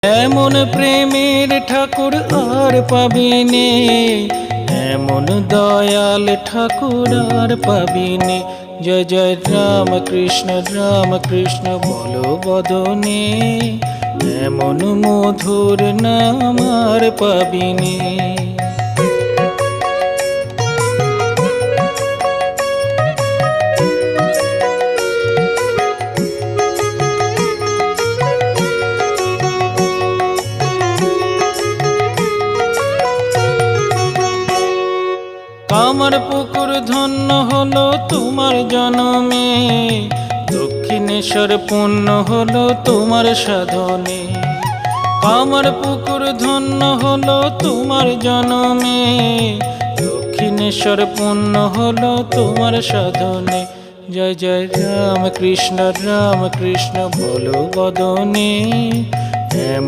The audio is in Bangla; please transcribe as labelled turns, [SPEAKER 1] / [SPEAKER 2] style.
[SPEAKER 1] এমন প্রেমের ঠাকুর আর পাবিনে, এমন দয়াল ঠাকুর আর পাবিনে। জয় জয় রাম কৃষ্ণ বলো বদনে, এমন মধুর নাম আর পাবিনে। কামার পুকুর ধন্য হলো তোমার জনমে, দক্ষিণেশ্বর পূর্ণ হলো তোমার সাধনে। কামার পুকুর ধন্য হলো তোমার জনমে, দক্ষিণেশ্বর পূর্ণ হলো তোমার সাধনে। জয় জয় রাম কৃষ্ণ বলো বদনে, এমন